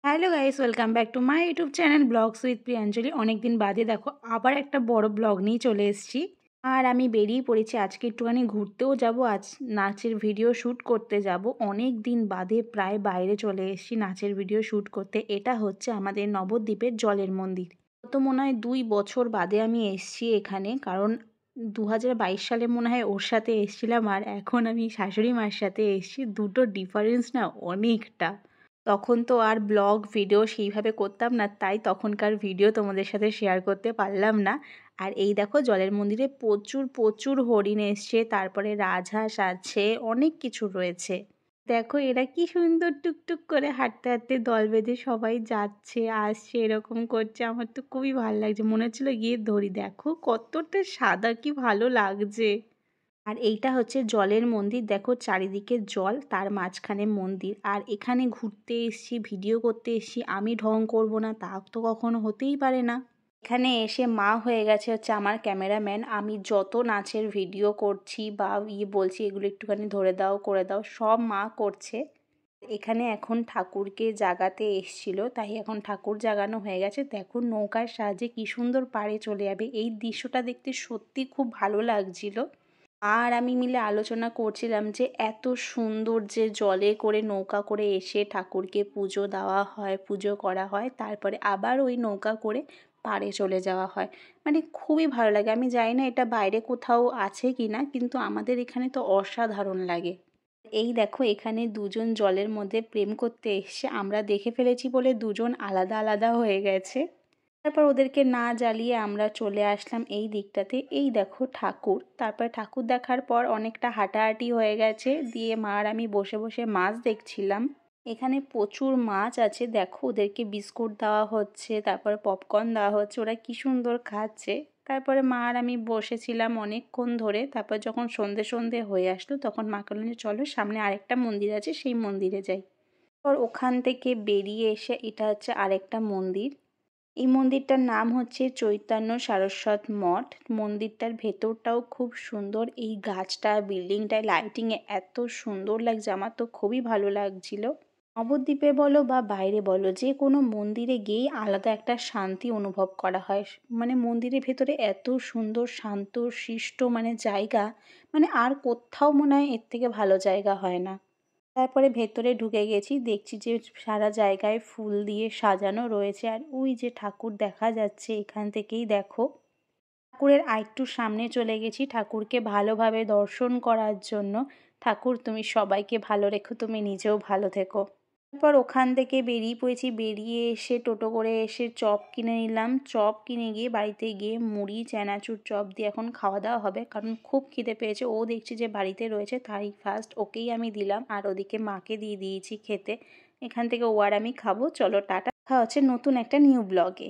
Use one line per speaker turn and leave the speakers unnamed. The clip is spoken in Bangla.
Hello guys, welcome back to my YouTube channel blogs with Priyanjali. অনেক দিন বাদে দেখো আবার একটা বড় ব্লগ নিয়ে চলে এসেছি। আর আমি বেরিয়ে পড়েছি আজকে একটুখানি ঘুরতেও যাব, আজ নাচের ভিডিও শ্যুট করতে যাব। অনেক দিন বাদে প্রায় বাইরে চলে এসেছি নাচের ভিডিও শ্যুট করতে। এটা হচ্ছে আমাদের নবদ্বীপের জলের মন্দির। তো মনে হয় 2 বছর বাদে আমি এসেছি এখানে, কারণ 2022 সালে মনে হয় ওর সাথে এসেছিলাম, আর এখন আমি শাশুড়ি মার সাথে এসেছি। দুটো ডিফারেন্স না অনেকটা। তখন তো আর ব্লগ ভিডিও সেইভাবে করতাম না, তাই তখনকার ভিডিও তোমাদের সাথে শেয়ার করতে পারলাম না। আর এই দেখো জলের মন্দিরে প্রচুর প্রচুর হরিণ এসছে, তারপরে রাজহাঁস আছে, অনেক কিছু রয়েছে। দেখো এরা কি সুন্দর টুকটুক করে হাঁটতে হাঁটতে দল বেঁধে সবাই যাচ্ছে আসছে, এরকম করছে। আমার তো খুবই ভালো লাগছে, মনে হচ্ছিলো গিয়ে ধরি। দেখো কতটা সাদা, কি ভালো লাগছে। আর এইটা হচ্ছে জলের মন্দির। দেখো চারিদিকে জল, তার মাঝখানে মন্দির। আর এখানে ঘুরতে এসছি, ভিডিও করতে এসছি, আমি ঢং করব না তা তো কখনো হতেই পারে না। এখানে এসে মা হয়ে গেছে হচ্ছে আমার ক্যামেরাম্যান। আমি যত নাচের ভিডিও করছি বা বলছি এগুলো একটুখানি ধরে দাও করে দাও, সব মা করছে। এখানে এখন ঠাকুরকে জাগাতে এসছিল, তাই এখন ঠাকুর জাগানো হয়ে গেছে। দেখো নৌকার সাহায্যে কি সুন্দর পাড়ে চলে যাবে। এই দৃশ্যটা দেখতে সত্যি খুব ভালো লাগছিল। আর আমি মিলে আলোচনা করছিলাম যে এত সুন্দর যে জলে করে নৌকা করে এসে ঠাকুরকে পুজো দেওয়া হয়, পুজো করা হয়, তারপরে আবার ওই নৌকা করে পাড়ে চলে যাওয়া হয়। মানে খুবই ভালো লাগে। আমি জানি না এটা বাইরে কোথাও আছে কি না, কিন্তু আমাদের এখানে তো অসাধারণ লাগে। এই দেখো এখানে দুজন জলের মধ্যে প্রেম করতে এসছে, আমরা দেখে ফেলেছি বলে দুজন আলাদা আলাদা হয়ে গেছে। তারপর ওদেরকে না জ্বালিয়ে আমরা চলে আসলাম এই দিকটাতে। এই দেখো ঠাকুর। তারপর ঠাকুর দেখার পর অনেকটা হাঁটাহাঁটি হয়ে গেছে, দিয়ে মা আর আমি বসে বসে মাছ দেখছিলাম। এখানে প্রচুর মাছ আছে, দেখো ওদেরকে বিস্কুট দেওয়া হচ্ছে, তারপরে পপকর্ন দেওয়া হচ্ছে, ওরা কি সুন্দর খাচ্ছে। তারপরে মা আর আমি বসেছিলাম অনেকক্ষণ ধরে। তারপর যখন সন্ধে সন্ধে হয়ে আসলো তখন মা বললেন যে চলো সামনে আরেকটা মন্দির আছে, সেই মন্দিরে যাই। তারপর ওখান থেকে বেরিয়ে এসে এটা হচ্ছে আরেকটা মন্দির। এই মন্দিরটার নাম হচ্ছে চৈতন্য সারস্বত মঠ। মন্দিরটার ভেতরটাও খুব সুন্দর। এই গাছটা বিল্ডিংটায় লাইটিংয়ে এত সুন্দর লাগছে, আমার তো খুবই ভালো লাগছিল। নবদ্বীপে বলো বা বাইরে বলো, যে কোনো মন্দিরে গিয়েই আলাদা একটা শান্তি অনুভব করা হয়। মানে মন্দিরের ভেতরে এত সুন্দর শান্ত শিষ্ট মানে জায়গা, মানে আর কোথাও মনে হয় এর থেকে ভালো জায়গা হয় না। তারপরে ভেতরে ঢুকে গেছি, দেখছি যে সারা জায়গায় ফুল দিয়ে সাজানো রয়েছে। আর ওই যে ঠাকুর দেখা যাচ্ছে এখান থেকেই দেখো। ঠাকুরের আরেকটু সামনে চলে গেছি ঠাকুরকে ভালোভাবে দর্শন করার জন্য। ঠাকুর তুমি সবাইকে ভালো রেখো, তুমি নিজেও ভালো থেকো। তারপর ওখান থেকে বেরিয়ে পড়েছি। বেরিয়ে এসে টোটো করে এসে চপ কিনে নিলাম। চপ কিনে গিয়ে বাড়িতে গিয়ে মুড়ি চানাচুর চপ দিয়ে এখন খাওয়া দাওয়া হবে, কারণ খুব খিদে পেয়েছে। ও দেখছি যে বাড়িতে রয়েছে, তাই ফার্স্ট ওকেই আমি দিলাম, আর ওদিকে মাকে দিয়ে দিয়েছি খেতে। এখান থেকে ও আর আমি খাবো। চলো টাটা, দেখা হচ্ছে নতুন একটা নিউ ব্লগে।